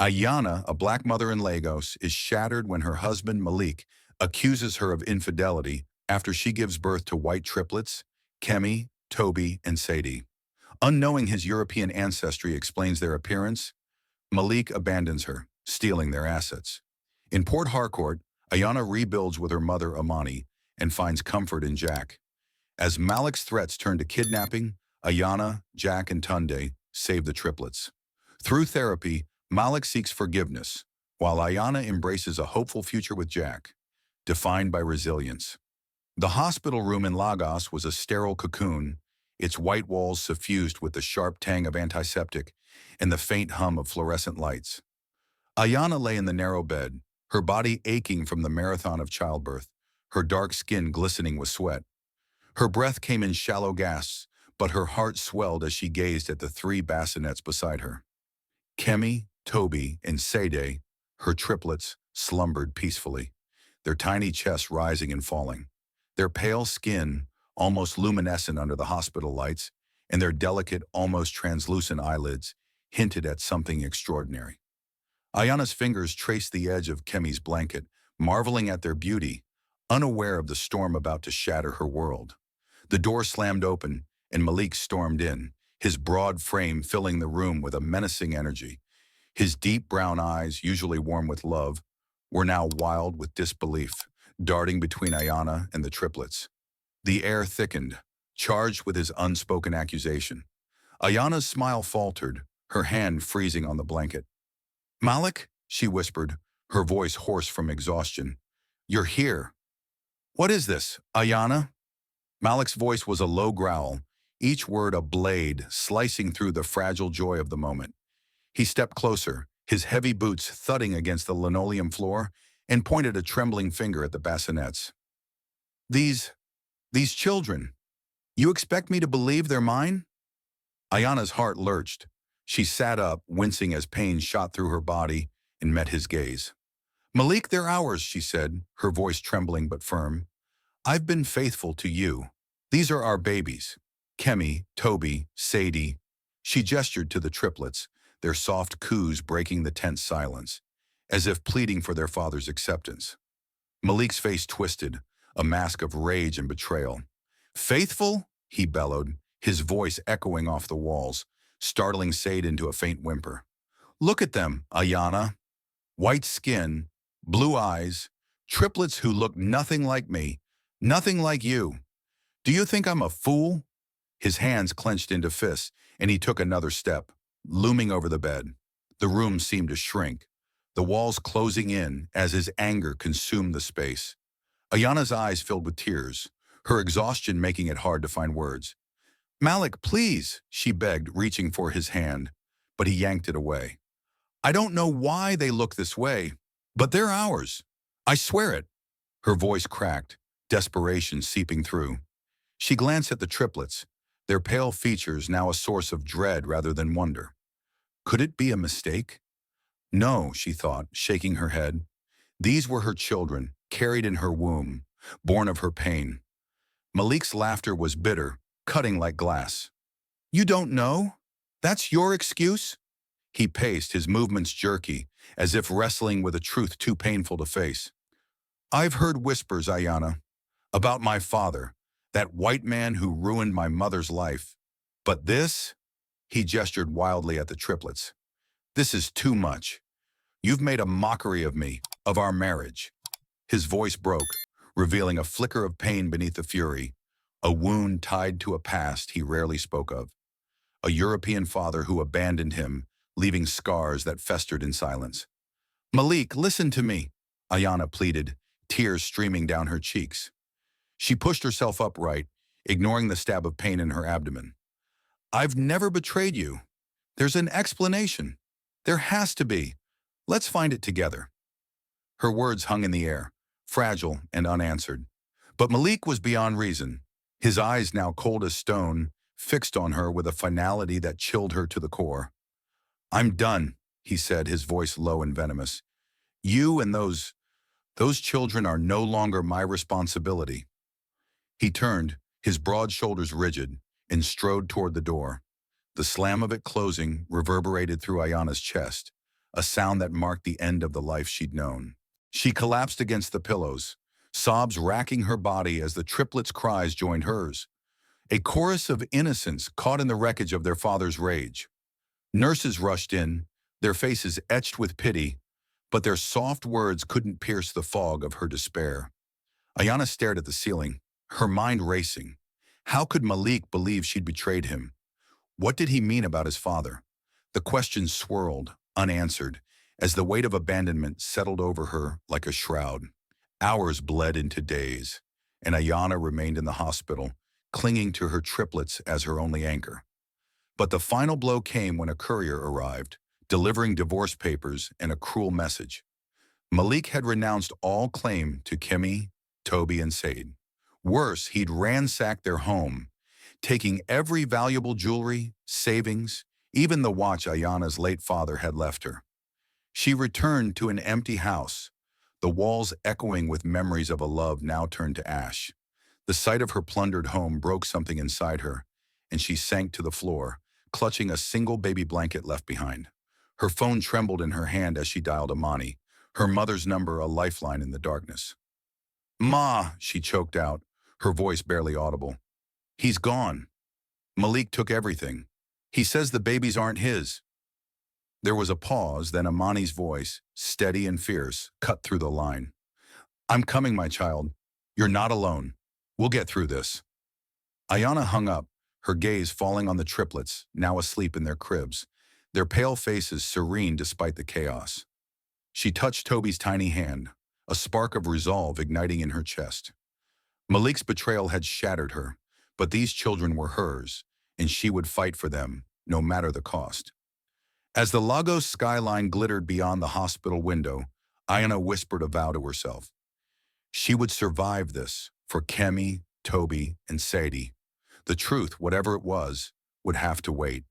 Ayana, a black mother in Lagos, is shattered when her husband Malik accuses her of infidelity after she gives birth to white triplets, Kemi, Toby, and Sadie. Unknowing his European ancestry explains their appearance, Malik abandons her, stealing their assets. In Port Harcourt, Ayana rebuilds with her mother Amani and finds comfort in Jack. As Malik's threats turn to kidnapping, Ayana, Jack, and Tunde save the triplets. Through therapy, Malik seeks forgiveness, while Ayana embraces a hopeful future with Jack, defined by resilience. The hospital room in Lagos was a sterile cocoon, its white walls suffused with the sharp tang of antiseptic and the faint hum of fluorescent lights. Ayana lay in the narrow bed, her body aching from the marathon of childbirth, her dark skin glistening with sweat. Her breath came in shallow gasps, but her heart swelled as she gazed at the three bassinets beside her. Kemi, Toby, and Sadie, her triplets, slumbered peacefully, their tiny chests rising and falling. Their pale skin, almost luminescent under the hospital lights, and their delicate, almost translucent eyelids hinted at something extraordinary. Ayana's fingers traced the edge of Kemi's blanket, marveling at their beauty, unaware of the storm about to shatter her world. The door slammed open, and Malik stormed in, his broad frame filling the room with a menacing energy. His deep brown eyes, usually warm with love, were now wild with disbelief, darting between Ayana and the triplets. The air thickened, charged with his unspoken accusation. Ayana's smile faltered, her hand freezing on the blanket. "Malik," she whispered, her voice hoarse from exhaustion. "You're here." "What is this, Ayana?" Malik's voice was a low growl, each word a blade slicing through the fragile joy of the moment. He stepped closer, his heavy boots thudding against the linoleum floor, and pointed a trembling finger at the bassinets. These children, you expect me to believe they're mine?" Ayana's heart lurched. She sat up, wincing as pain shot through her body and met his gaze. "Malik, they're ours," she said, her voice trembling but firm. "I've been faithful to you. These are our babies. Kemi, Toby, Sadie." She gestured to the triplets, their soft coos breaking the tense silence, as if pleading for their father's acceptance. Malik's face twisted, a mask of rage and betrayal. "Faithful?" he bellowed, his voice echoing off the walls, startling Sadie into a faint whimper. "Look at them, Ayana. White skin, blue eyes, triplets who look nothing like me, nothing like you. Do you think I'm a fool?" His hands clenched into fists, and he took another step, looming over the bed. The room seemed to shrink, the walls closing in as his anger consumed the space. Ayana's eyes filled with tears, her exhaustion making it hard to find words. "Malik, please," she begged, reaching for his hand, but he yanked it away. "I don't know why they look this way, but they're ours. I swear it." Her voice cracked, desperation seeping through. She glanced at the triplets, their pale features now a source of dread rather than wonder. Could it be a mistake? No, she thought, shaking her head. These were her children, carried in her womb, born of her pain. Malik's laughter was bitter, cutting like glass. "You don't know? That's your excuse?" He paced, his movements jerky, as if wrestling with a truth too painful to face. "I've heard whispers, Ayana, about my father, that white man who ruined my mother's life. But this?" He gestured wildly at the triplets. "This is too much. You've made a mockery of me, of our marriage." His voice broke, revealing a flicker of pain beneath the fury, a wound tied to a past he rarely spoke of. A European father who abandoned him, leaving scars that festered in silence. "Malik, listen to me," Ayana pleaded, tears streaming down her cheeks. She pushed herself upright, ignoring the stab of pain in her abdomen. "I've never betrayed you. There's an explanation. There has to be. Let's find it together." Her words hung in the air, fragile and unanswered. But Malik was beyond reason, his eyes now cold as stone, fixed on her with a finality that chilled her to the core. "I'm done," he said, his voice low and venomous. "You and those children are no longer my responsibility." He turned, his broad shoulders rigid, and strode toward the door. The slam of it closing reverberated through Ayana's chest, a sound that marked the end of the life she'd known. She collapsed against the pillows, sobs racking her body as the triplets' cries joined hers, a chorus of innocence caught in the wreckage of their father's rage. Nurses rushed in, their faces etched with pity, but their soft words couldn't pierce the fog of her despair. Ayana stared at the ceiling, her mind racing. How could Malik believe she'd betrayed him? What did he mean about his father? The questions swirled, unanswered, as the weight of abandonment settled over her like a shroud. Hours bled into days, and Ayana remained in the hospital, clinging to her triplets as her only anchor. But the final blow came when a courier arrived, delivering divorce papers and a cruel message. Malik had renounced all claim to Kemi, Toby, and Said. Worse, he'd ransacked their home, taking every valuable jewelry, savings, even the watch Ayana's late father had left her. She returned to an empty house, the walls echoing with memories of a love now turned to ash. The sight of her plundered home broke something inside her, and she sank to the floor, clutching a single baby blanket left behind. Her phone trembled in her hand as she dialed Amani, her mother's number a lifeline in the darkness. "Ma," she choked out, her voice barely audible. "He's gone. Malik took everything. He says the babies aren't his." There was a pause, then Amani's voice, steady and fierce, cut through the line. "I'm coming, my child. You're not alone. We'll get through this." Ayana hung up, her gaze falling on the triplets, now asleep in their cribs, their pale faces serene despite the chaos. She touched Toby's tiny hand, a spark of resolve igniting in her chest. Malik's betrayal had shattered her, but these children were hers, and she would fight for them, no matter the cost. As the Lagos skyline glittered beyond the hospital window, Ayana whispered a vow to herself. She would survive this for Kemi, Toby, and Sadie. The truth, whatever it was, would have to wait.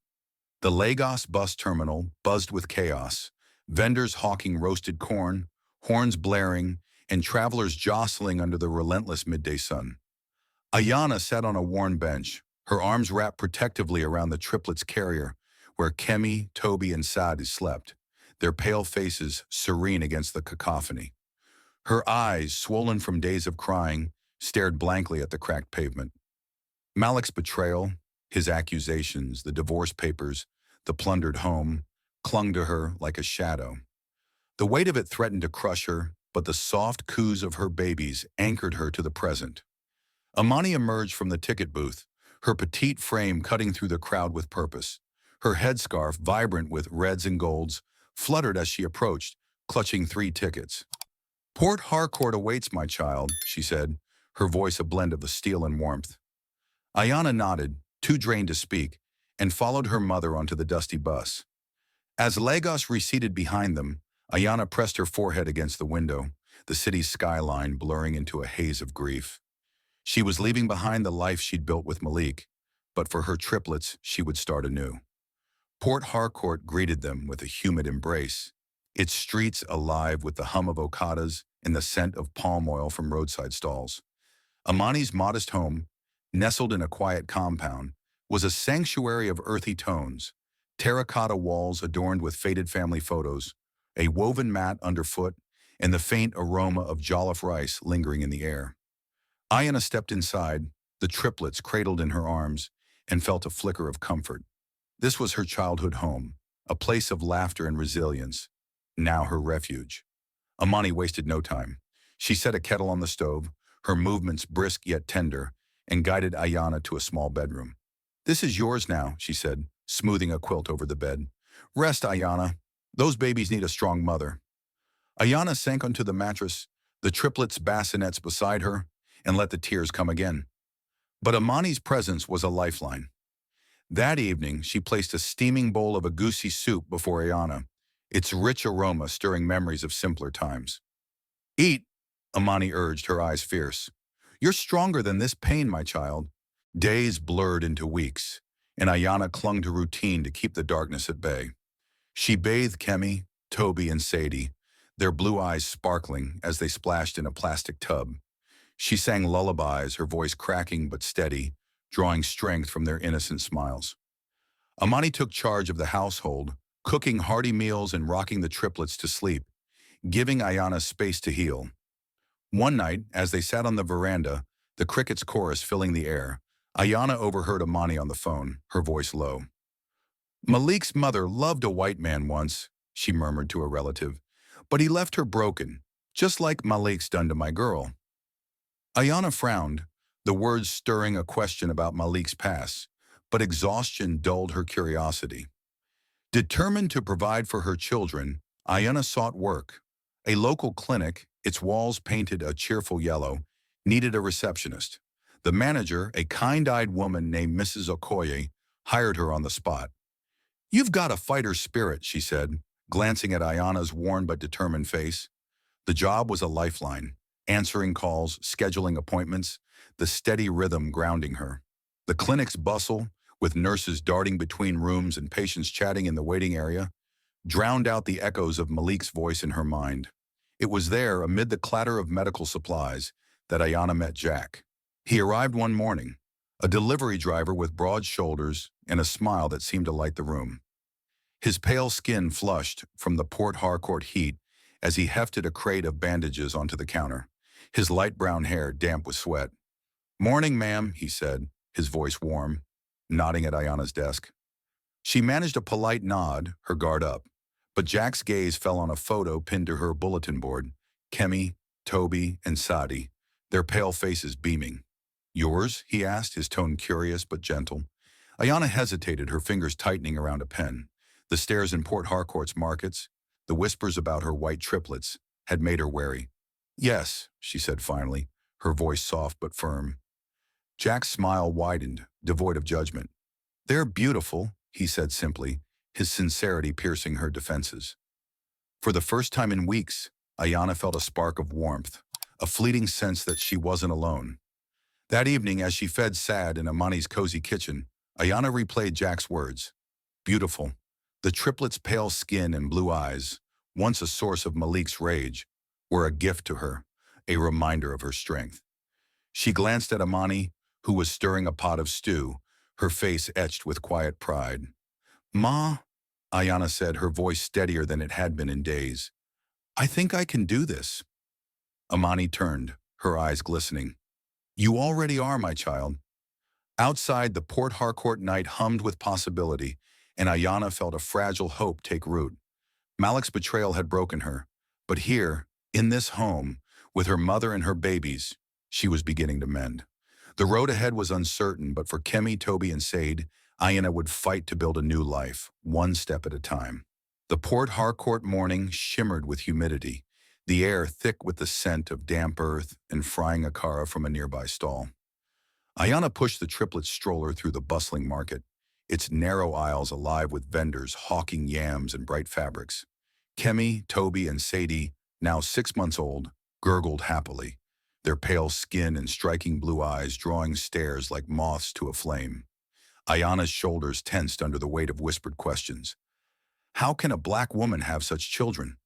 The Lagos bus terminal buzzed with chaos, vendors hawking roasted corn, horns blaring, and travelers jostling under the relentless midday sun. Ayana sat on a worn bench, her arms wrapped protectively around the triplets' carrier, where Kemi, Toby, and Sadie slept, their pale faces serene against the cacophony. Her eyes, swollen from days of crying, stared blankly at the cracked pavement. Malik's betrayal, his accusations, the divorce papers, the plundered home, clung to her like a shadow. The weight of it threatened to crush her, but the soft coos of her babies anchored her to the present. Amani emerged from the ticket booth, her petite frame cutting through the crowd with purpose. Her headscarf, vibrant with reds and golds, fluttered as she approached, clutching 3 tickets. "Port Harcourt awaits, my child," she said, her voice a blend of the steel and warmth. Ayana nodded, too drained to speak, and followed her mother onto the dusty bus. As Lagos receded behind them, Ayana pressed her forehead against the window, the city's skyline blurring into a haze of grief. She was leaving behind the life she'd built with Malik, but for her triplets, she would start anew. Port Harcourt greeted them with a humid embrace, its streets alive with the hum of okadas and the scent of palm oil from roadside stalls. Amani's modest home, nestled in a quiet compound, was a sanctuary of earthy tones, terracotta walls adorned with faded family photos, a woven mat underfoot, and the faint aroma of jollof rice lingering in the air. Ayana stepped inside, the triplets cradled in her arms, and felt a flicker of comfort. This was her childhood home, a place of laughter and resilience, now her refuge. Amani wasted no time. She set a kettle on the stove, her movements brisk yet tender, and guided Ayana to a small bedroom. "This is yours now," she said, smoothing a quilt over the bed. "Rest, Ayana. Those babies need a strong mother." Ayana sank onto the mattress, the triplets' bassinets beside her, and let the tears come again. But Amani's presence was a lifeline. That evening, she placed a steaming bowl of agusi soup before Ayana, its rich aroma stirring memories of simpler times. "Eat," Amani urged, her eyes fierce. "You're stronger than this pain, my child." Days blurred into weeks, and Ayana clung to routine to keep the darkness at bay. She bathed Kemi, Toby, and Sadie, their blue eyes sparkling as they splashed in a plastic tub. She sang lullabies, her voice cracking but steady, drawing strength from their innocent smiles. Amani took charge of the household, cooking hearty meals and rocking the triplets to sleep, giving Ayana space to heal. One night, as they sat on the veranda, the crickets' chorus filling the air, Ayana overheard Amani on the phone, her voice low. Malik's mother loved a white man once, she murmured to a relative, but he left her broken, just like Malik's done to my girl. Ayana frowned, the words stirring a question about Malik's past, but exhaustion dulled her curiosity. Determined to provide for her children, Ayana sought work. A local clinic, its walls painted a cheerful yellow, needed a receptionist. The manager, a kind-eyed woman named Mrs. Okoye, hired her on the spot. You've got a fighter's spirit, she said, glancing at Ayana's worn but determined face. The job was a lifeline, answering calls, scheduling appointments, the steady rhythm grounding her. The clinic's bustle, with nurses darting between rooms and patients chatting in the waiting area, drowned out the echoes of Malik's voice in her mind. It was there, amid the clatter of medical supplies, that Ayana met Jack. He arrived one morning, a delivery driver with broad shoulders and a smile that seemed to light the room. His pale skin flushed from the Port Harcourt heat as he hefted a crate of bandages onto the counter, his light brown hair damp with sweat. Morning, ma'am, he said, his voice warm, nodding at Ayana's desk. She managed a polite nod, her guard up, but Jack's gaze fell on a photo pinned to her bulletin board, Kemi, Toby, and Sadi, their pale faces beaming. Yours? He asked, his tone curious but gentle. Ayana hesitated, her fingers tightening around a pen. The stares in Port Harcourt's markets, the whispers about her white triplets, had made her wary. Yes, she said finally, her voice soft but firm. Jack's smile widened, devoid of judgment. They're beautiful, he said simply, his sincerity piercing her defenses. For the first time in weeks, Ayana felt a spark of warmth, a fleeting sense that she wasn't alone. That evening, as she fed Sad in Amani's cozy kitchen, Ayana replayed Jack's words. Beautiful. The triplets' pale skin and blue eyes, once a source of Malik's rage, were a gift to her, a reminder of her strength. She glanced at Amani, who was stirring a pot of stew, her face etched with quiet pride. Ma, Ayana said, her voice steadier than it had been in days. I think I can do this. Amani turned, her eyes glistening. You already are, my child. Outside, the Port Harcourt night hummed with possibility, and Ayana felt a fragile hope take root. Malik's betrayal had broken her, but here, in this home, with her mother and her babies, she was beginning to mend. The road ahead was uncertain, but for Kemi, Toby, and Sade, Ayana would fight to build a new life, one step at a time. The Port Harcourt morning shimmered with humidity, the air thick with the scent of damp earth and frying akara from a nearby stall. Ayana pushed the triplet stroller through the bustling market, its narrow aisles alive with vendors hawking yams and bright fabrics. Kemi, Toby, and Sadie, now 6 months old, gurgled happily, their pale skin and striking blue eyes drawing stares like moths to a flame. Ayana's shoulders tensed under the weight of whispered questions. How can a black woman have such children?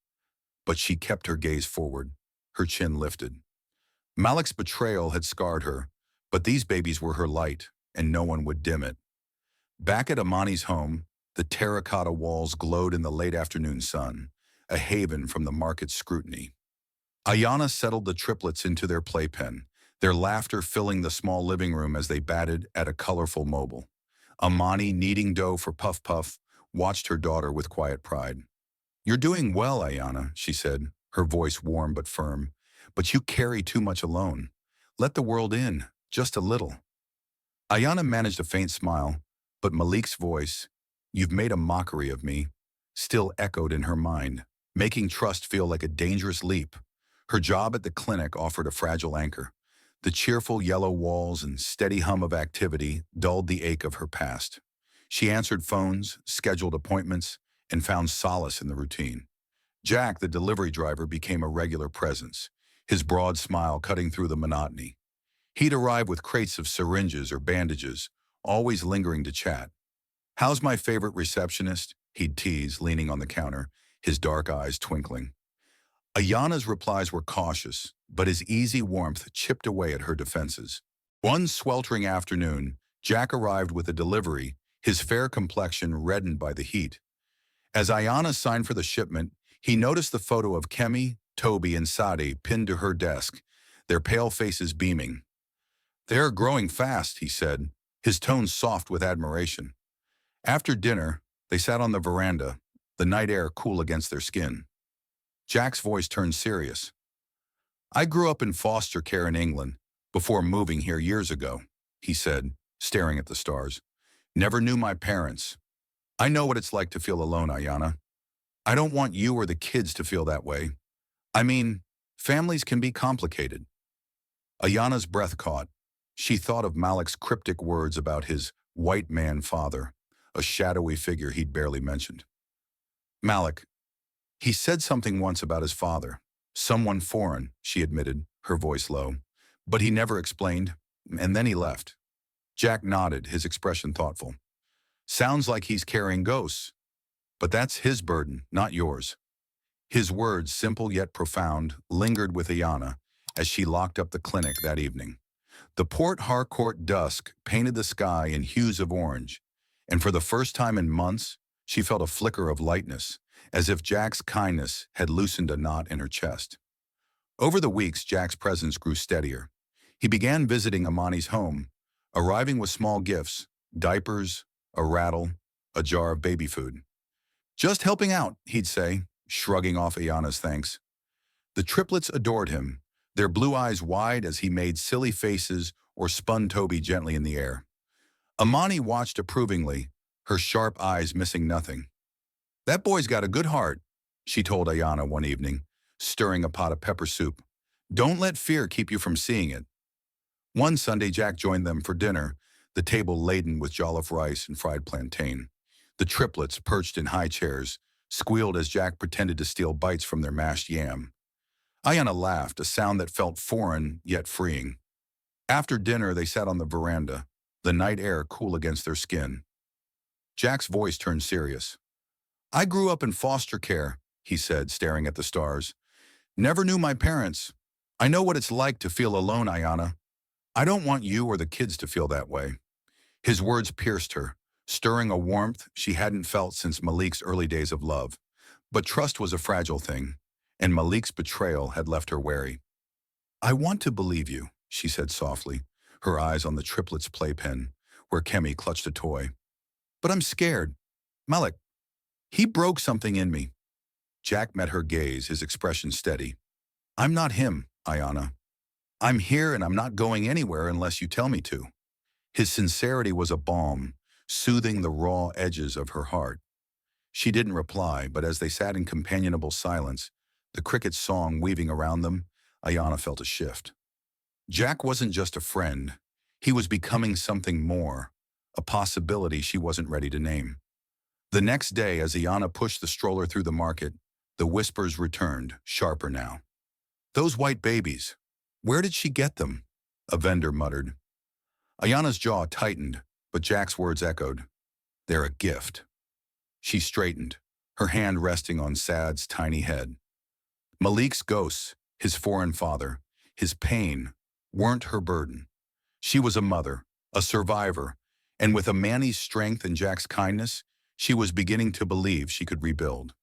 But she kept her gaze forward, her chin lifted. Malik's betrayal had scarred her, but these babies were her light, and no one would dim it. Back at Amani's home, the terracotta walls glowed in the late afternoon sun, a haven from the market's scrutiny. Ayana settled the triplets into their playpen, their laughter filling the small living room as they batted at a colorful mobile. Amani, kneading dough for Puff Puff, watched her daughter with quiet pride. You're doing well, Ayana, she said, her voice warm but firm, but you carry too much alone. Let the world in, just a little. Ayana managed a faint smile, but Malik's voice, you've made a mockery of me, still echoed in her mind, making trust feel like a dangerous leap. Her job at the clinic offered a fragile anchor. The cheerful yellow walls and steady hum of activity dulled the ache of her past. She answered phones, scheduled appointments, and found solace in the routine. Jack, the delivery driver, became a regular presence, his broad smile cutting through the monotony. He'd arrive with crates of syringes or bandages, always lingering to chat. How's my favorite receptionist? He'd tease, leaning on the counter, his dark eyes twinkling. Ayana's replies were cautious, but his easy warmth chipped away at her defenses. One sweltering afternoon, Jack arrived with a delivery, his fair complexion reddened by the heat. As Ayana signed for the shipment, he noticed the photo of Kemi, Toby, and Sadi pinned to her desk, their pale faces beaming. "They're growing fast," he said, his tone soft with admiration. After dinner, they sat on the veranda, the night air cool against their skin. Jack's voice turned serious. "I grew up in foster care in England before moving here years ago," he said, staring at the stars. "Never knew my parents. I know what it's like to feel alone, Ayana. I don't want you or the kids to feel that way. I mean, families can be complicated." Ayana's breath caught. She thought of Malik's cryptic words about his white man father, a shadowy figure he'd barely mentioned. "Malik, he said something once about his father. Someone foreign," she admitted, her voice low. "But he never explained, and then he left." Jack nodded, his expression thoughtful. "Sounds like he's carrying ghosts. But that's his burden, not yours." His words, simple yet profound, lingered with Ayana as she locked up the clinic that evening. The Port Harcourt dusk painted the sky in hues of orange, and for the first time in months, she felt a flicker of lightness, as if Jack's kindness had loosened a knot in her chest. Over the weeks, Jack's presence grew steadier. He began visiting Amani's home, arriving with small gifts, diapers, a rattle, a jar of baby food. "Just helping out," he'd say, shrugging off Ayana's thanks. The triplets adored him, their blue eyes wide as he made silly faces or spun Toby gently in the air. Amani watched approvingly, her sharp eyes missing nothing. "That boy's got a good heart," she told Ayana one evening, stirring a pot of pepper soup. "Don't let fear keep you from seeing it." One Sunday, Jack joined them for dinner, the table laden with jollof rice and fried plantain. The triplets, perched in high chairs, squealed as Jack pretended to steal bites from their mashed yam. Ayana laughed, a sound that felt foreign yet freeing. After dinner, they sat on the veranda, the night air cool against their skin. Jack's voice turned serious. "I grew up in foster care," he said, staring at the stars. "Never knew my parents. I know what it's like to feel alone, Ayana. I don't want you or the kids to feel that way." His words pierced her, stirring a warmth she hadn't felt since Malik's early days of love. But trust was a fragile thing, and Malik's betrayal had left her wary. "I want to believe you," she said softly, her eyes on the triplets' playpen, where Kemi clutched a toy. "But I'm scared. Malik, he broke something in me." Jack met her gaze, his expression steady. "I'm not him, Ayana. I'm here and I'm not going anywhere unless you tell me to." His sincerity was a balm, soothing the raw edges of her heart. She didn't reply, but as they sat in companionable silence, the cricket's song weaving around them, Ayana felt a shift. Jack wasn't just a friend. He was becoming something more, a possibility she wasn't ready to name. The next day, as Ayana pushed the stroller through the market, the whispers returned, sharper now. "Those white babies, where did she get them?" a vendor muttered. Ayana's jaw tightened, but Jack's words echoed. "They're a gift." She straightened, her hand resting on Sad's tiny head. Malik's ghosts, his foreign father, his pain, weren't her burden. She was a mother, a survivor, and with Amani's strength and Jack's kindness, she was beginning to believe she could rebuild.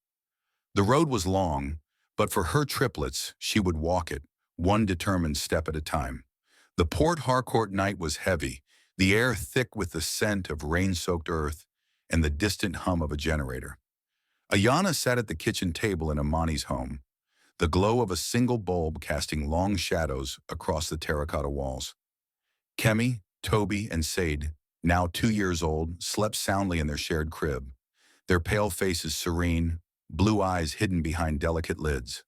The road was long, but for her triplets, she would walk it, one determined step at a time. The Port Harcourt night was heavy, the air thick with the scent of rain-soaked earth and the distant hum of a generator. Ayana sat at the kitchen table in Amani's home, the glow of a single bulb casting long shadows across the terracotta walls. Kemi, Toby, and Sade, now 2 years old, slept soundly in their shared crib, their pale faces serene, blue eyes hidden behind delicate lids.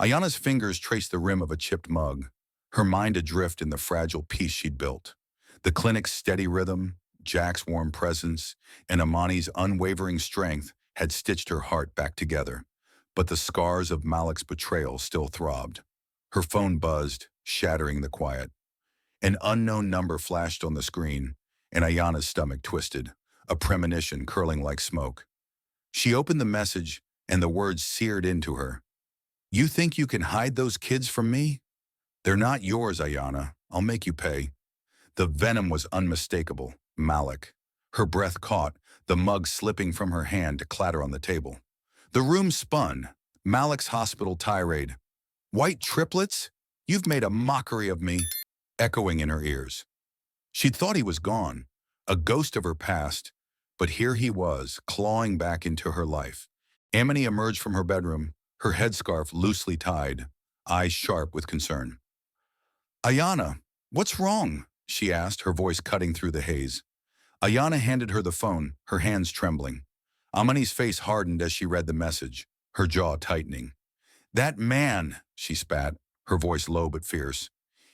Ayana's fingers traced the rim of a chipped mug, her mind adrift in the fragile peace she'd built. The clinic's steady rhythm, Jack's warm presence, and Amani's unwavering strength had stitched her heart back together, but the scars of Malik's betrayal still throbbed. Her phone buzzed, shattering the quiet. An unknown number flashed on the screen, and Ayana's stomach twisted, a premonition curling like smoke. She opened the message, and the words seared into her. "You think you can hide those kids from me? They're not yours, Ayana. I'll make you pay." The venom was unmistakable. Malik. Her breath caught, the mug slipping from her hand to clatter on the table. The room spun. Malik's hospital tirade, "White triplets? You've made a mockery of me," echoing in her ears. She'd thought he was gone, a ghost of her past, but here he was, clawing back into her life. Amani emerged from her bedroom, her headscarf loosely tied, eyes sharp with concern. "Ayana, what's wrong?" she asked, her voice cutting through the haze. Ayana handed her the phone, her hands trembling. Amani's face hardened as she read the message, her jaw tightening. "That man," she spat, her voice low but fierce.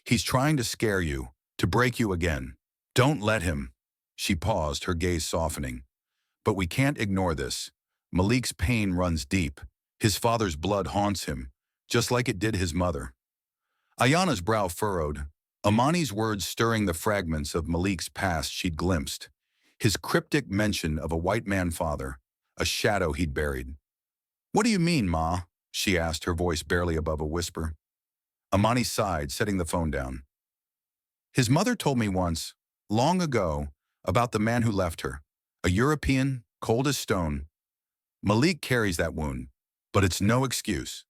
"He's trying to scare you, to break you again. Don't let him." She paused, her gaze softening. "But we can't ignore this. Malik's pain runs deep. His father's blood haunts him, just like it did his mother." Ayana's brow furrowed, Amani's words stirring the fragments of Malik's past she'd glimpsed. His cryptic mention of a white man father, a shadow he'd buried. "What do you mean, Ma?" she asked, her voice barely above a whisper. Amani sighed, setting the phone down. "His mother told me once, long ago, about the man who left her. A European, cold as stone. Malik carries that wound, but it's no excuse."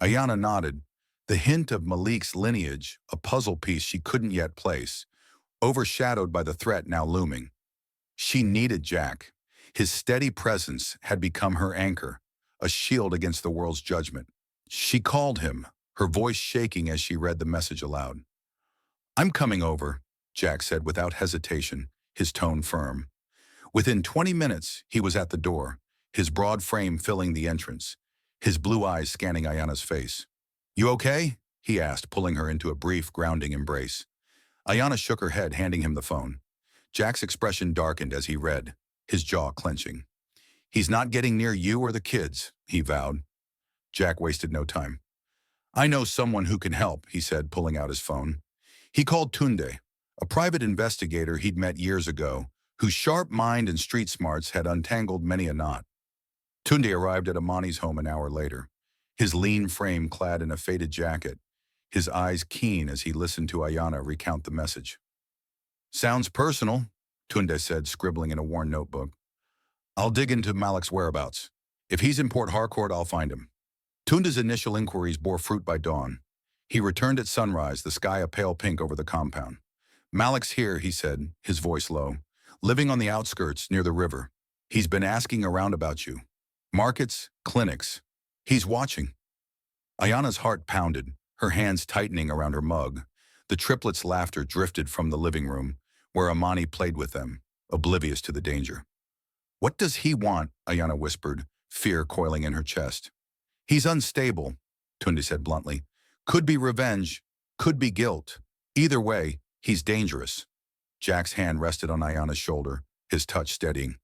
Ayana nodded, the hint of Malik's lineage, a puzzle piece she couldn't yet place, overshadowed by the threat now looming. She needed Jack. His steady presence had become her anchor, a shield against the world's judgment. She called him, her voice shaking as she read the message aloud. "I'm coming over," Jack said without hesitation, his tone firm. Within 20 minutes, he was at the door, his broad frame filling the entrance, his blue eyes scanning Ayana's face. "You okay?" he asked, pulling her into a brief, grounding embrace. Ayana shook her head, handing him the phone. Jack's expression darkened as he read, his jaw clenching. "He's not getting near you or the kids," he vowed. Jack wasted no time. "I know someone who can help," he said, pulling out his phone. He called Tunde, a private investigator he'd met years ago, whose sharp mind and street smarts had untangled many a knot. Tunde arrived at Amani's home an hour later, his lean frame clad in a faded jacket, his eyes keen as he listened to Ayana recount the message. "Sounds personal," Tunde said, scribbling in a worn notebook. "I'll dig into Malik's whereabouts. If he's in Port Harcourt, I'll find him." Tunde's initial inquiries bore fruit by dawn. He returned at sunrise, the sky a pale pink over the compound. "Malik's here," he said, his voice low, "living on the outskirts near the river. He's been asking around about you. Markets, clinics. He's watching." Ayana's heart pounded, her hands tightening around her mug. The triplets' laughter drifted from the living room, where Amani played with them, oblivious to the danger. "What does he want?" Ayana whispered, fear coiling in her chest. "He's unstable," Tunde said bluntly. "Could be revenge, could be guilt. Either way, he's dangerous." Jack's hand rested on Ayana's shoulder, his touch steadying.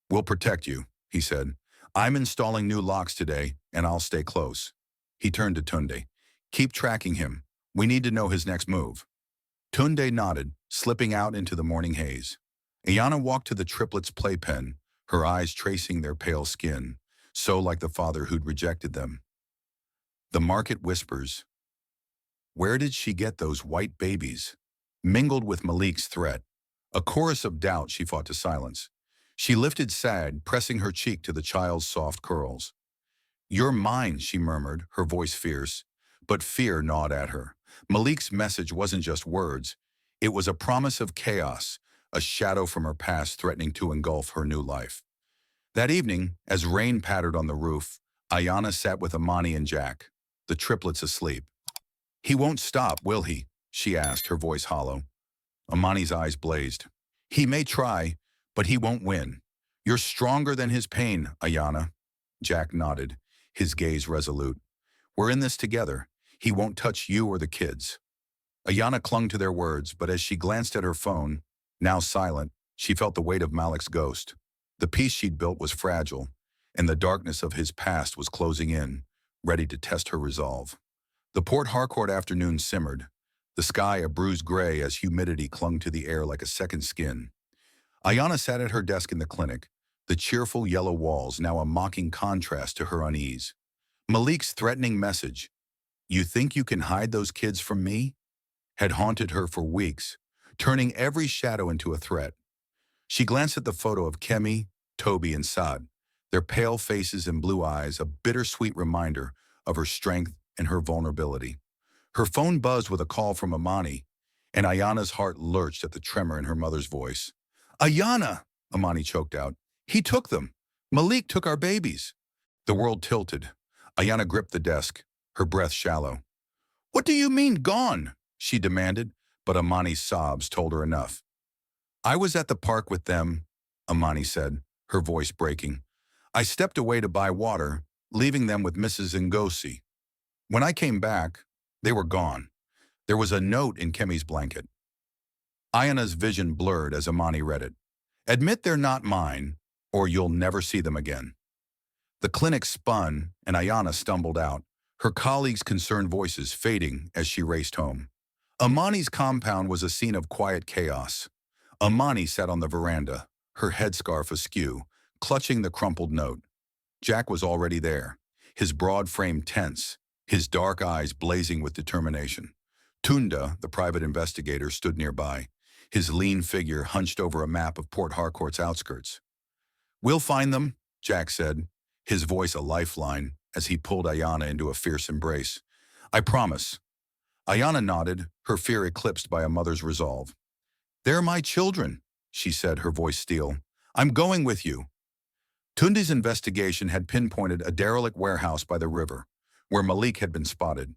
"We'll protect you," he said. "I'm installing new locks today, and I'll stay close." He turned to Tunde. "Keep tracking him. We need to know his next move." Tunde nodded, slipping out into the morning haze. Ayana walked to the triplets' playpen, her eyes tracing their pale skin, so like the father who'd rejected them. The market whispers. Where did she get those white babies? Mingled with Malik's threat, a chorus of doubt she fought to silence. She lifted sad, pressing her cheek to the child's soft curls. "You're mine," she murmured, her voice fierce. But fear gnawed at her. Malik's message wasn't just words. It was a promise of chaos, a shadow from her past threatening to engulf her new life. That evening, as rain pattered on the roof, Ayana sat with Amani and Jack, the triplets asleep. "He won't stop, will he?" she asked, her voice hollow. Amani's eyes blazed. "He may try, but he won't win. You're stronger than his pain, Ayana." Jack nodded, his gaze resolute. "We're in this together. He won't touch you or the kids." Ayana clung to their words, but as she glanced at her phone, now silent, she felt the weight of Malik's ghost. The peace she'd built was fragile, and the darkness of his past was closing in, ready to test her resolve. The Port Harcourt afternoon simmered, the sky a bruised gray as humidity clung to the air like a second skin. Ayana sat at her desk in the clinic, the cheerful yellow walls now a mocking contrast to her unease. Malik's threatening message, "You think you can hide those kids from me?" had haunted her for weeks, turning every shadow into a threat. She glanced at the photo of Kemi, Toby and Saad, their pale faces and blue eyes a bittersweet reminder of her strength and her vulnerability. Her phone buzzed with a call from Amani, and Ayana's heart lurched at the tremor in her mother's voice. "Ayana!" Amani choked out. "He took them. Malik took our babies." The world tilted. Ayana gripped the desk, her breath shallow. "What do you mean, gone?" she demanded, but Amani's sobs told her enough. "I was at the park with them," Amani said, her voice breaking. "I stepped away to buy water, leaving them with Mrs. Ngozi. When I came back, they were gone. There was a note in Kemi's blanket." Ayana's vision blurred as Amani read it. "Admit they're not mine, or you'll never see them again." The clinic spun, and Ayana stumbled out, her colleagues' concerned voices fading as she raced home. Amani's compound was a scene of quiet chaos. Amani sat on the veranda, her headscarf askew, clutching the crumpled note. Jack was already there, his broad frame tense, his dark eyes blazing with determination. Tunda, the private investigator, stood nearby, his lean figure hunched over a map of Port Harcourt's outskirts. "We'll find them," Jack said, his voice a lifeline as he pulled Ayana into a fierce embrace. "I promise." Ayana nodded, her fear eclipsed by a mother's resolve. "They're my children," she said, her voice steel. "I'm going with you." Tunde's investigation had pinpointed a derelict warehouse by the river, where Malik had been spotted.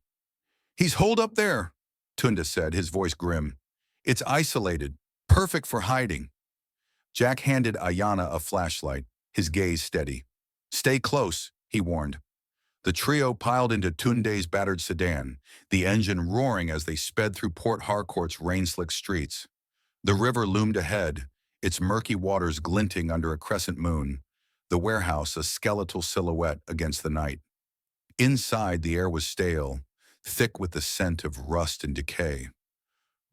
"He's holed up there," Tunde said, his voice grim. "It's isolated, perfect for hiding." Jack handed Ayana a flashlight, his gaze steady. "Stay close," he warned. The trio piled into Tunde's battered sedan, the engine roaring as they sped through Port Harcourt's rain-slicked streets. The river loomed ahead, its murky waters glinting under a crescent moon, the warehouse a skeletal silhouette against the night. Inside, the air was stale, thick with the scent of rust and decay.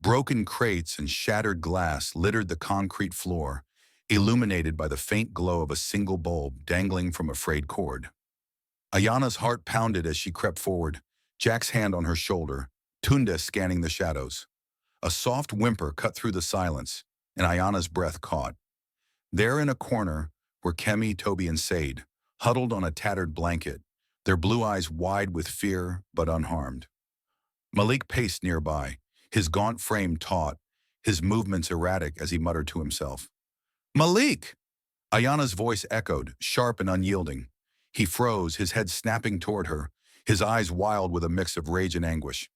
Broken crates and shattered glass littered the concrete floor, illuminated by the faint glow of a single bulb dangling from a frayed cord. Ayana's heart pounded as she crept forward, Jack's hand on her shoulder, Tunde scanning the shadows. A soft whimper cut through the silence, and Ayana's breath caught. There in a corner were Kemi, Toby, and Said, huddled on a tattered blanket, their blue eyes wide with fear but unharmed. Malik paced nearby, his gaunt frame taut, his movements erratic as he muttered to himself. "Malik!" Ayana's voice echoed, sharp and unyielding. He froze, his head snapping toward her, his eyes wild with a mix of rage and anguish.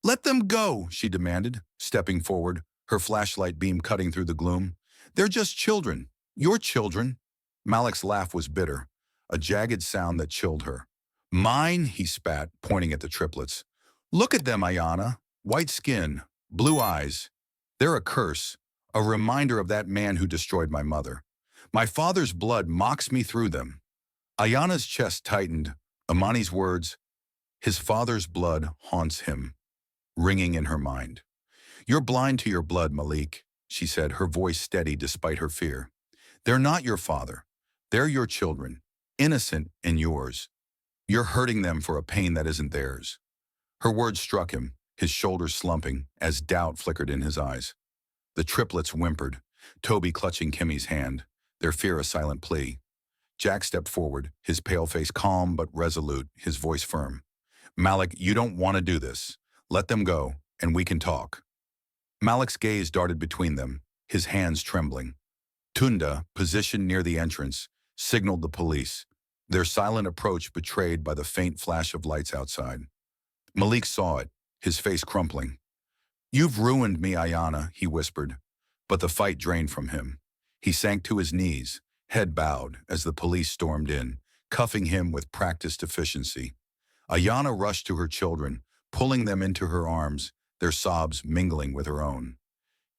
"Let them go," she demanded, stepping forward, her flashlight beam cutting through the gloom. "They're just children. Your children." Malik's laugh was bitter, a jagged sound that chilled her. "Mine," he spat, pointing at the triplets. "Look at them, Ayana. White skin, blue eyes. They're a curse, a reminder of that man who destroyed my mother. My father's blood mocks me through them." Ayana's chest tightened, Amani's words, "His father's blood haunts him," ringing in her mind. "You're blind to your blood, Malik," she said, her voice steady despite her fear. "They're not your father. They're your children, innocent and yours. You're hurting them for a pain that isn't theirs." Her words struck him, his shoulders slumping, as doubt flickered in his eyes. The triplets whimpered, Toby clutching Kemi's hand, their fear a silent plea. Jack stepped forward, his pale face calm but resolute, his voice firm. "Malik, you don't want to do this. Let them go, and we can talk." Malik's gaze darted between them, his hands trembling. Tunda, positioned near the entrance, signaled the police, their silent approach betrayed by the faint flash of lights outside. Malik saw it, his face crumpling. "You've ruined me, Ayana," he whispered, but the fight drained from him. He sank to his knees, head bowed, as the police stormed in, cuffing him with practiced efficiency. Ayana rushed to her children, pulling them into her arms, their sobs mingling with her own.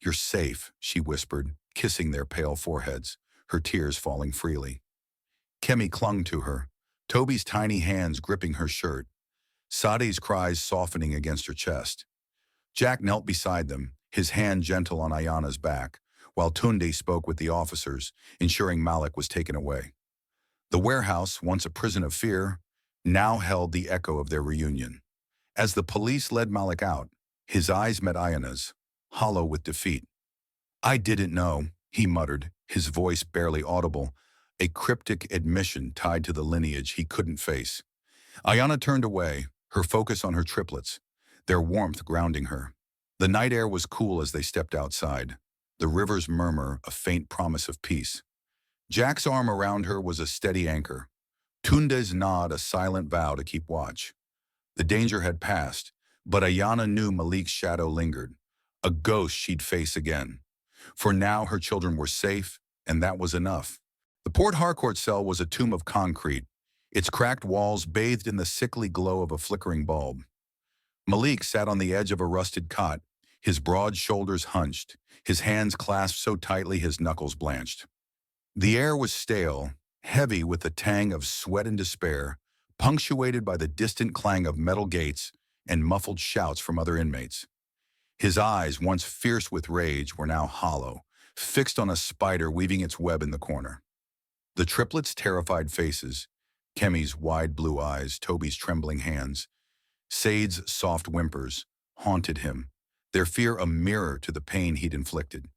"You're safe," she whispered, kissing their pale foreheads, her tears falling freely. Kemi clung to her, Toby's tiny hands gripping her shirt, Sadi's cries softening against her chest. Jack knelt beside them, his hand gentle on Ayana's back, while Tunde spoke with the officers, ensuring Malik was taken away. The warehouse, once a prison of fear, now held the echo of their reunion. As the police led Malik out, his eyes met Ayana's, hollow with defeat. "I didn't know," he muttered, his voice barely audible. a cryptic admission tied to the lineage he couldn't face. Ayana turned away, her focus on her triplets, their warmth grounding her. The night air was cool as they stepped outside, the river's murmur a faint promise of peace. Jack's arm around her was a steady anchor, Tunde's nod a silent vow to keep watch. The danger had passed, but Ayana knew Malik's shadow lingered, a ghost she'd face again. For now her children were safe, and that was enough. The Port Harcourt cell was a tomb of concrete, its cracked walls bathed in the sickly glow of a flickering bulb. Malik sat on the edge of a rusted cot, his broad shoulders hunched, his hands clasped so tightly his knuckles blanched. The air was stale, heavy with the tang of sweat and despair, punctuated by the distant clang of metal gates and muffled shouts from other inmates. His eyes, once fierce with rage, were now hollow, fixed on a spider weaving its web in the corner. The triplets' terrified faces, Kemi's wide blue eyes, Toby's trembling hands, Said's soft whimpers, haunted him, their fear a mirror to the pain he'd inflicted.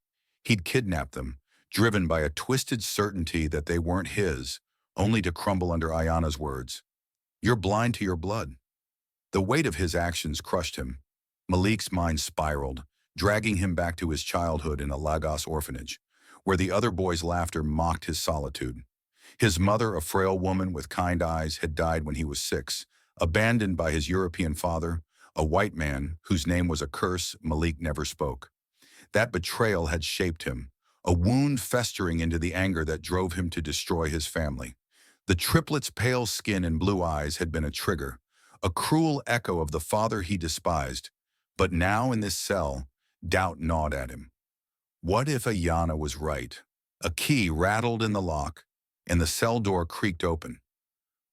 He'd kidnapped them, driven by a twisted certainty that they weren't his, only to crumble under Ayana's words. "You're blind to your blood." The weight of his actions crushed him. Malik's mind spiraled, dragging him back to his childhood in a Lagos orphanage, where the other boys' laughter mocked his solitude. His mother, a frail woman with kind eyes, had died when he was 6, abandoned by his European father, a white man whose name was a curse Malik never spoke. That betrayal had shaped him, a wound festering into the anger that drove him to destroy his family. The triplets' pale skin and blue eyes had been a trigger, a cruel echo of the father he despised. But now in this cell, doubt gnawed at him. What if Ayana was right? A key rattled in the lock, and the cell door creaked open.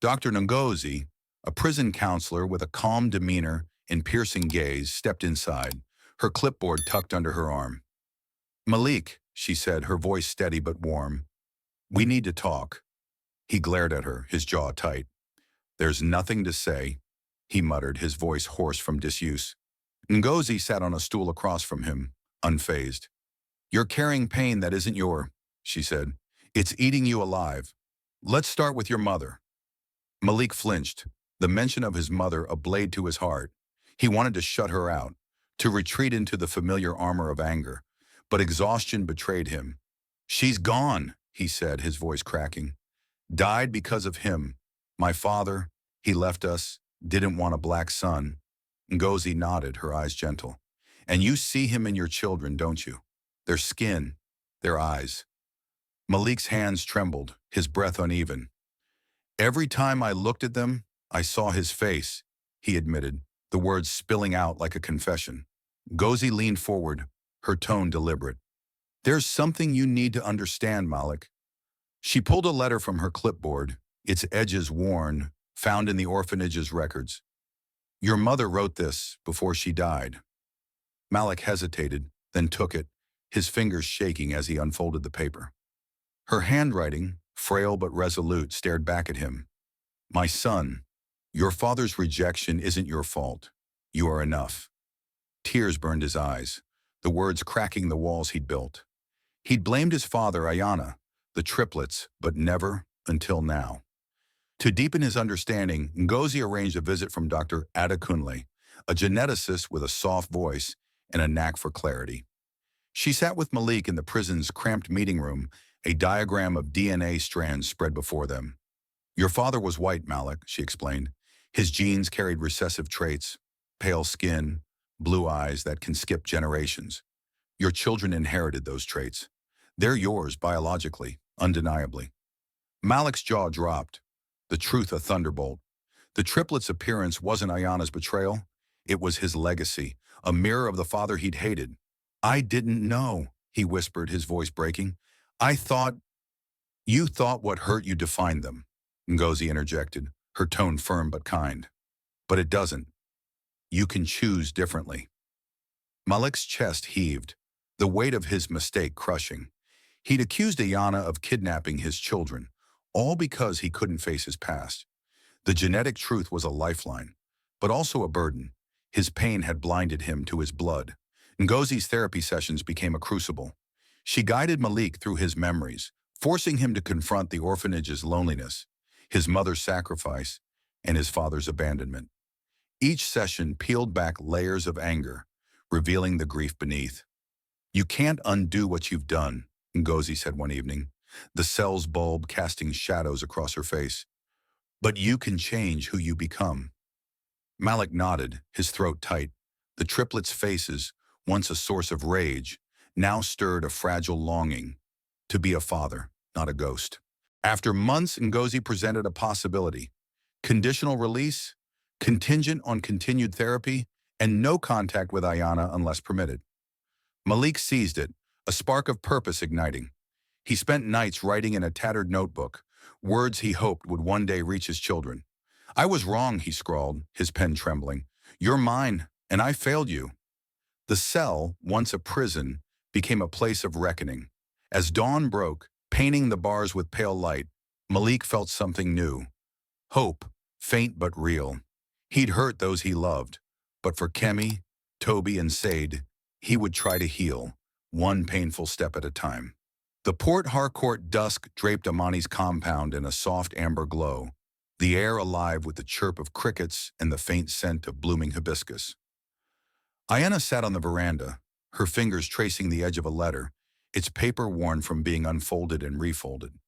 Dr. Ngozi, a prison counselor with a calm demeanor and piercing gaze, stepped inside, her clipboard tucked under her arm. "Malik," she said, her voice steady but warm. "We need to talk." He glared at her, his jaw tight. "There's nothing to say," he muttered, his voice hoarse from disuse. Ngozi sat on a stool across from him, unfazed. "You're carrying pain that isn't she said. "It's eating you alive. Let's start with your mother." Malik flinched, the mention of his mother a blade to his heart. He wanted to shut her out, to retreat into the familiar armor of anger, but exhaustion betrayed him. "She's gone," he said, his voice cracking. "Died because of him. My father, he left us, didn't want a black son." Ngozi nodded, her eyes gentle. "And you see him in your children, don't you? Their skin, their eyes." Malik's hands trembled, his breath uneven. "Every time I looked at them, I saw his face," he admitted, the words spilling out like a confession. Ngozi leaned forward, her tone deliberate. "There's something you need to understand, Malik." She pulled a letter from her clipboard, its edges worn, found in the orphanage's records. "Your mother wrote this before she died." Malik hesitated, then took it, his fingers shaking as he unfolded the paper. Her handwriting, frail but resolute, stared back at him. "My son, your father's rejection isn't your fault. You are enough." Tears burned his eyes, the words cracking the walls he'd built. He'd blamed his father, Ayana, the triplets, but never until now. To deepen his understanding, Ngozi arranged a visit from Dr. Adekunle, a geneticist with a soft voice and a knack for clarity. She sat with Malik in the prison's cramped meeting room, a diagram of DNA strands spread before them. "Your father was white, Malik," she explained. "His genes carried recessive traits, pale skin, blue eyes that can skip generations. Your children inherited those traits. They're yours biologically, undeniably." Malik's jaw dropped, the truth a thunderbolt. The triplets' appearance wasn't Ayana's betrayal. It was his legacy, a mirror of the father he'd hated. "I didn't know," he whispered, his voice breaking. "I thought—" "You thought what hurt you defined them," Ngozi interjected, her tone firm but kind. "But it doesn't. You can choose differently." Malik's chest heaved, the weight of his mistake crushing. He'd accused Ayana of kidnapping his children, all because he couldn't face his past. The genetic truth was a lifeline, but also a burden. His pain had blinded him to his blood. Ngozi's therapy sessions became a crucible. She guided Malik through his memories, forcing him to confront the orphanage's loneliness, his mother's sacrifice, and his father's abandonment. Each session peeled back layers of anger, revealing the grief beneath. "You can't undo what you've done," Ngozi said one evening, the cell's bulb casting shadows across her face. "But you can change who you become." Malik nodded, his throat tight. The triplets' faces, once a source of rage, now stirred a fragile longing to be a father, not a ghost. After months, Ngozi presented a possibility: conditional release, contingent on continued therapy, and no contact with Ayana unless permitted. Malik seized it, a spark of purpose igniting. He spent nights writing in a tattered notebook, words he hoped would one day reach his children. "I was wrong," he scrawled, his pen trembling. "You're mine, and I failed you." The cell, once a prison, became a place of reckoning. As dawn broke, painting the bars with pale light, Malik felt something new. Hope, faint but real. He'd hurt those he loved, but for Kemi, Toby, and Sade, he would try to heal, one painful step at a time. The Port Harcourt dusk draped Amani's compound in a soft amber glow, the air alive with the chirp of crickets and the faint scent of blooming hibiscus. Ayana sat on the veranda, her fingers tracing the edge of a letter, its paper worn from being unfolded and refolded.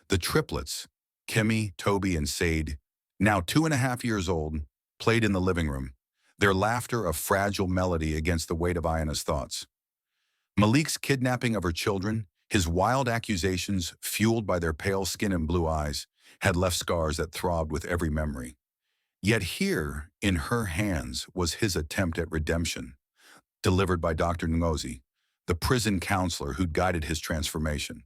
The triplets, Kemi, Toby, and Sade, now 2.5 years old, played in the living room, their laughter a fragile melody against the weight of Ayana's thoughts. Malik's kidnapping of her children, his wild accusations fueled by their pale skin and blue eyes, had left scars that throbbed with every memory. Yet here, in her hands, was his attempt at redemption, delivered by Dr. Ngozi, the prison counselor who'd guided his transformation.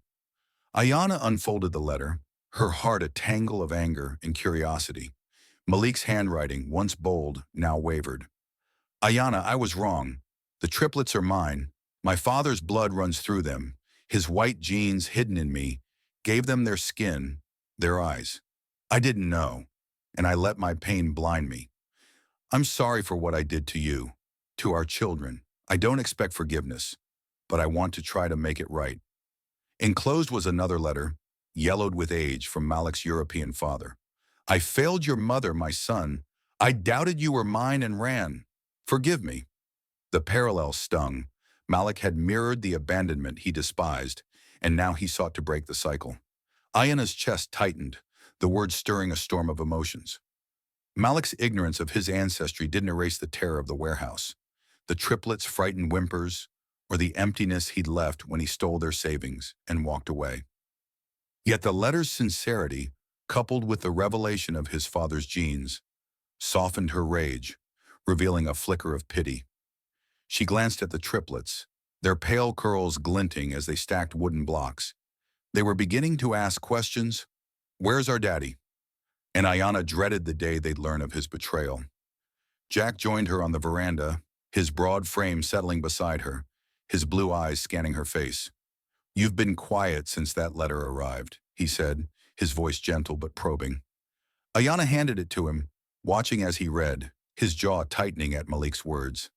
Ayana unfolded the letter, her heart a tangle of anger and curiosity. Malik's handwriting, once bold, now wavered. "Ayana, I was wrong. The triplets are mine. My father's blood runs through them. His white genes hidden in me gave them their skin, their eyes. I didn't know, and I let my pain blind me. I'm sorry for what I did to you, to our children. I don't expect forgiveness, but I want to try to make it right." Enclosed was another letter, yellowed with age, from Malik's European father. "I failed your mother, my son. I doubted you were mine and ran. Forgive me." The parallel stung. Malik had mirrored the abandonment he despised, and now he sought to break the cycle. Ayana's chest tightened, the words stirring a storm of emotions. Malik's ignorance of his ancestry didn't erase the terror of the warehouse, the triplets' frightened whimpers, or the emptiness he'd left when he stole their savings and walked away. Yet the letter's sincerity, coupled with the revelation of his father's genes, softened her rage, revealing a flicker of pity. She glanced at the triplets, their pale curls glinting as they stacked wooden blocks. They were beginning to ask questions. "Where's our daddy?" And Ayana dreaded the day they'd learn of his betrayal. Jack joined her on the veranda, his broad frame settling beside her, his blue eyes scanning her face. "You've been quiet since that letter arrived," he said, his voice gentle but probing. Ayana handed it to him, watching as he read, his jaw tightening at Malik's words.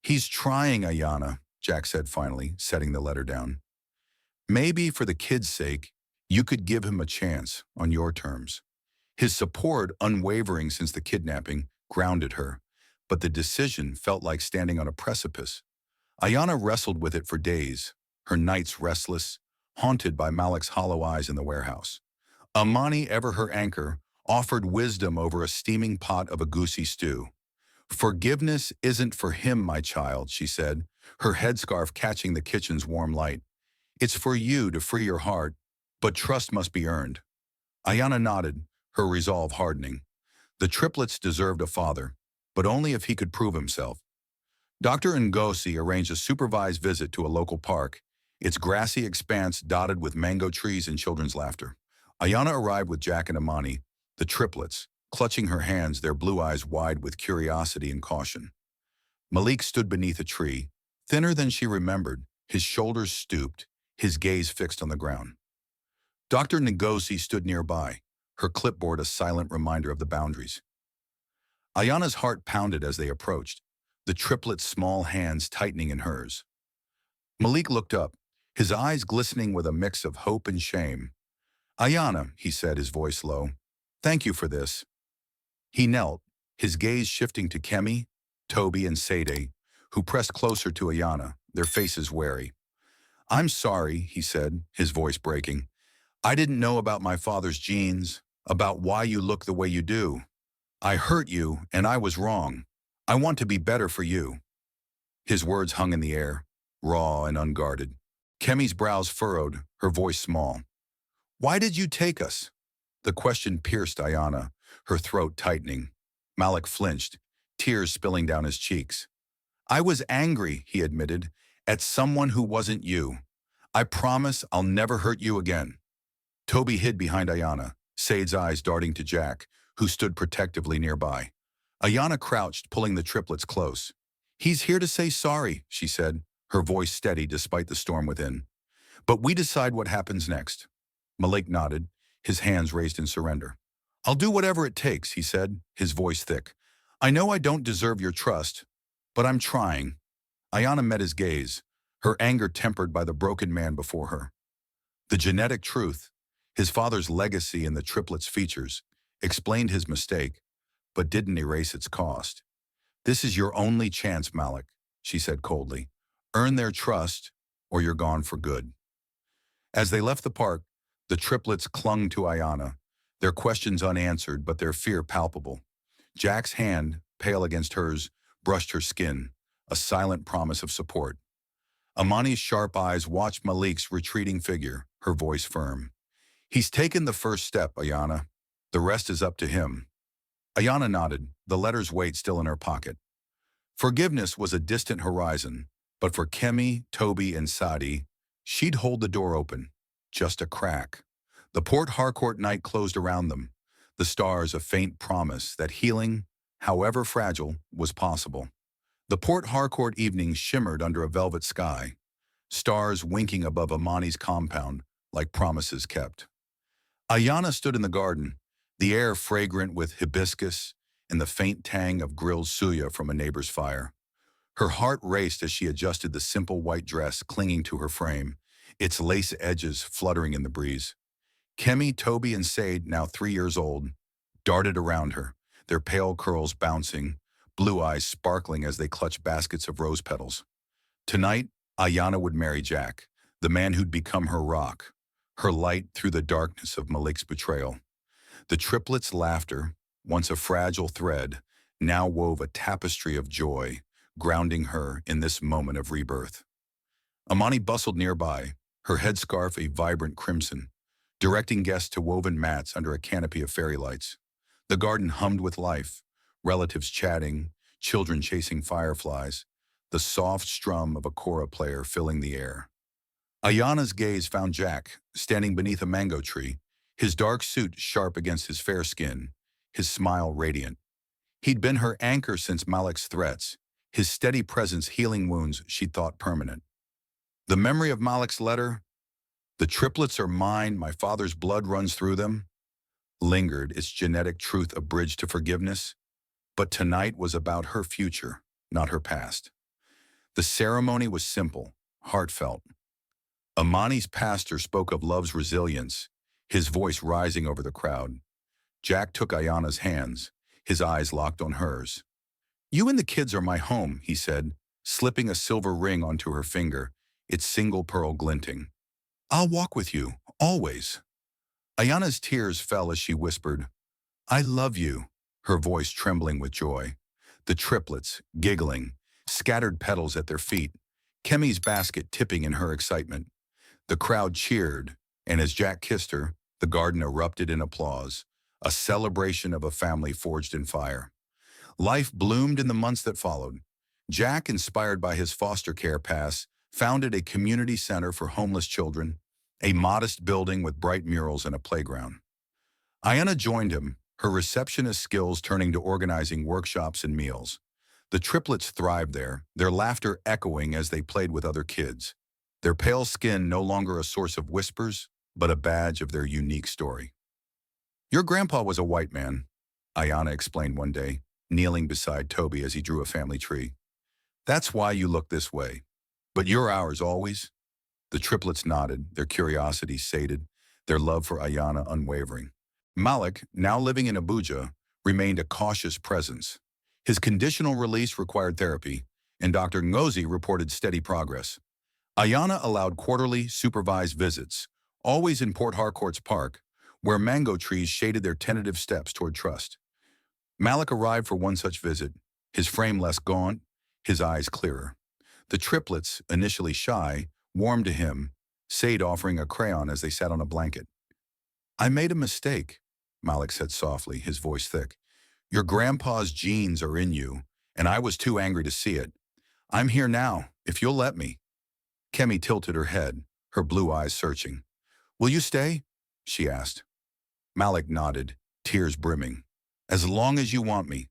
"He's trying, Ayana," Jack said finally, setting the letter down. "Maybe for the kid's sake, you could give him a chance on your terms." His support, unwavering since the kidnapping, grounded her, but the decision felt like standing on a precipice. Ayana wrestled with it for days, her nights restless, haunted by Malik's hollow eyes in the warehouse. Amani, ever her anchor, offered wisdom over a steaming pot of a goosey stew. "Forgiveness isn't for him, my child," she said, her headscarf catching the kitchen's warm light. "It's for you to free your heart, but trust must be earned." Ayana nodded, her resolve hardening. The triplets deserved a father, but only if he could prove himself. Dr. Ngozi arranged a supervised visit to a local park, its grassy expanse dotted with mango trees and children's laughter. Ayana arrived with Jack and Amani, the triplets, clutching her hands, their blue eyes wide with curiosity and caution. Malik stood beneath a tree, thinner than she remembered, his shoulders stooped, his gaze fixed on the ground. Dr. Ngozi stood nearby, her clipboard a silent reminder of the boundaries. Ayana's heart pounded as they approached, the triplets' small hands tightening in hers. Malik looked up, his eyes glistening with a mix of hope and shame. "Ayana," he said, his voice low, "thank you for this." He knelt, his gaze shifting to Kemi, Toby, and Sadie, who pressed closer to Ayana, their faces wary. "I'm sorry," he said, his voice breaking. "I didn't know about my father's genes, about why you look the way you do. I hurt you, and I was wrong. I want to be better for you." His words hung in the air, raw and unguarded. Kemi's brows furrowed, her voice small. "Why did you take us?" The question pierced Ayana, her throat tightening. Malik flinched, tears spilling down his cheeks. "I was angry," he admitted, "at someone who wasn't you. I promise I'll never hurt you again." Toby hid behind Ayana, Sade's eyes darting to Jack, who stood protectively nearby. Ayana crouched, pulling the triplets close. "He's here to say sorry," she said, her voice steady despite the storm within. "But we decide what happens next." Malik nodded, his hands raised in surrender. "I'll do whatever it takes," he said, his voice thick. "I know I don't deserve your trust, but I'm trying." Ayana met his gaze, her anger tempered by the broken man before her. The genetic truth, his father's legacy and the triplets' features, explained his mistake, but didn't erase its cost. "This is your only chance, Malik," she said coldly. "Earn their trust, or you're gone for good." As they left the park, the triplets clung to Ayana, their questions unanswered but their fear palpable. Jack's hand, pale against hers, brushed her skin, a silent promise of support. Amani's sharp eyes watched Malik's retreating figure, her voice firm. "He's taken the first step, Ayana. The rest is up to him." Ayana nodded, the letter's weight still in her pocket. Forgiveness was a distant horizon, but for Kemi, Toby, and Sadi, she'd hold the door open, just a crack. The Port Harcourt night closed around them, the stars a faint promise that healing, however fragile, was possible. The Port Harcourt evening shimmered under a velvet sky, stars winking above Amani's compound like promises kept. Ayana stood in the garden, the air fragrant with hibiscus and the faint tang of grilled suya from a neighbor's fire. Her heart raced as she adjusted the simple white dress clinging to her frame, its lace edges fluttering in the breeze. Kemi, Toby, and Sade, now 3 years old, darted around her, their pale curls bouncing, blue eyes sparkling as they clutched baskets of rose petals. Tonight, Ayana would marry Jack, the man who'd become her rock, her light through the darkness of Malik's betrayal. The triplets' laughter, once a fragile thread, now wove a tapestry of joy, grounding her in this moment of rebirth. Amani bustled nearby, her headscarf a vibrant crimson, directing guests to woven mats under a canopy of fairy lights. The garden hummed with life, relatives chatting, children chasing fireflies, the soft strum of a kora player filling the air. Ayana's gaze found Jack, standing beneath a mango tree, his dark suit sharp against his fair skin, his smile radiant. He'd been her anchor since Malik's threats, his steady presence healing wounds she'd thought permanent. The memory of Malik's letter, "The triplets are mine, my father's blood runs through them," lingered, its genetic truth a bridge to forgiveness. But tonight was about her future, not her past. The ceremony was simple, heartfelt. Amani's pastor spoke of love's resilience, his voice rising over the crowd. Jack took Ayana's hands, his eyes locked on hers. "You and the kids are my home," he said, slipping a silver ring onto her finger, its single pearl glinting. "I'll walk with you, always." Ayana's tears fell as she whispered, "I love you," her voice trembling with joy. The triplets, giggling, scattered petals at their feet, Kemi's basket tipping in her excitement. The crowd cheered, and as Jack kissed her, the garden erupted in applause, a celebration of a family forged in fire. Life bloomed in the months that followed. Jack, inspired by his foster care past, founded a community center for homeless children, a modest building with bright murals and a playground. Ayana joined him, her receptionist skills turning to organizing workshops and meals. The triplets thrived there, their laughter echoing as they played with other kids, their pale skin no longer a source of whispers, but a badge of their unique story. "Your grandpa was a white man," Ayana explained one day, kneeling beside Toby as he drew a family tree. "That's why you look this way. But you're ours always." The triplets nodded, their curiosity sated, their love for Ayana unwavering. Malik, now living in Abuja, remained a cautious presence. His conditional release required therapy, and Dr. Ngozi reported steady progress. Ayana allowed quarterly, supervised visits, always in Port Harcourt's park, where mango trees shaded their tentative steps toward trust. Malik arrived for one such visit, his frame less gaunt, his eyes clearer. The triplets, initially shy, warmed to him, Said offering a crayon as they sat on a blanket. "I made a mistake," Malik said softly, his voice thick. "Your grandpa's genes are in you, and I was too angry to see it. I'm here now, if you'll let me." Kemi tilted her head, her blue eyes searching. "Will you stay?" she asked. Malik nodded, tears brimming. "As long as you want me."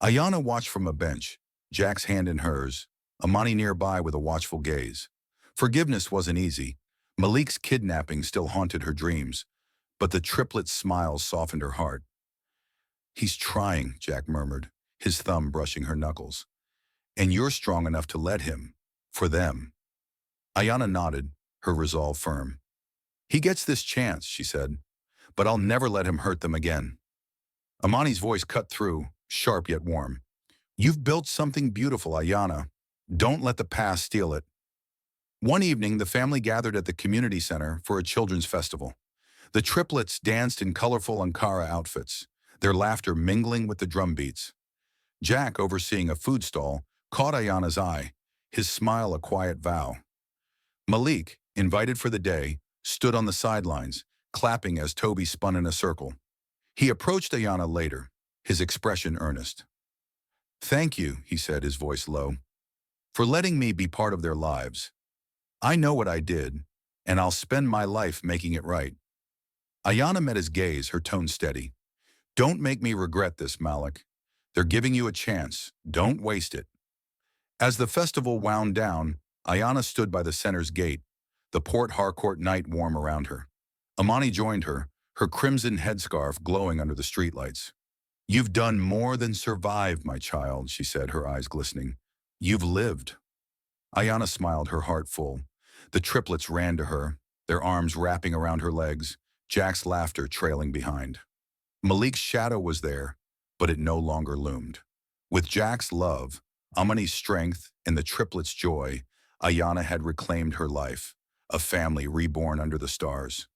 Ayana watched from a bench, Jack's hand in hers, Amani nearby with a watchful gaze. Forgiveness wasn't easy. Malik's kidnapping still haunted her dreams, but the triplet's smiles softened her heart. "He's trying," Jack murmured, his thumb brushing her knuckles. "And you're strong enough to let him. For them." Ayana nodded, her resolve firm. "He gets this chance," she said, "but I'll never let him hurt them again." Amani's voice cut through, sharp yet warm. "You've built something beautiful, Ayana. Don't let the past steal it." One evening, the family gathered at the community center for a children's festival. The triplets danced in colorful Ankara outfits, their laughter mingling with the drum beats. Jack, overseeing a food stall, caught Ayana's eye, his smile a quiet vow. Malik, invited for the day, stood on the sidelines, clapping as Toby spun in a circle. He approached Ayana later, his expression earnest. "Thank you," he said, his voice low, "for letting me be part of their lives. I know what I did, and I'll spend my life making it right." Ayana met his gaze, her tone steady. "Don't make me regret this, Malik. They're giving you a chance. Don't waste it." As the festival wound down, Ayana stood by the center's gate, the Port Harcourt night warm around her. Amani joined her crimson headscarf glowing under the streetlights. "You've done more than survive, my child," she said, her eyes glistening. "You've lived." Ayana smiled, her heart full. The triplets ran to her, their arms wrapping around her legs, Jack's laughter trailing behind. Malik's shadow was there, but it no longer loomed. With Jack's love, Amani's strength, and the triplets' joy, Ayana had reclaimed her life, a family reborn under the stars.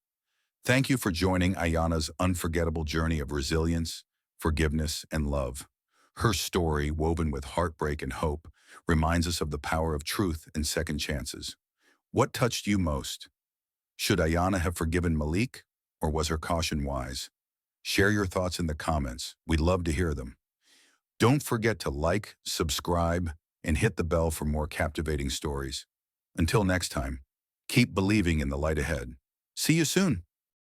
Thank you for joining Ayana's unforgettable journey of resilience, forgiveness, and love. Her story, woven with heartbreak and hope, reminds us of the power of truth and second chances. What touched you most? Should Ayana have forgiven Malik, or was her caution wise? Share your thoughts in the comments. We'd love to hear them. Don't forget to like, subscribe, and hit the bell for more captivating stories. Until next time, keep believing in the light ahead. See you soon.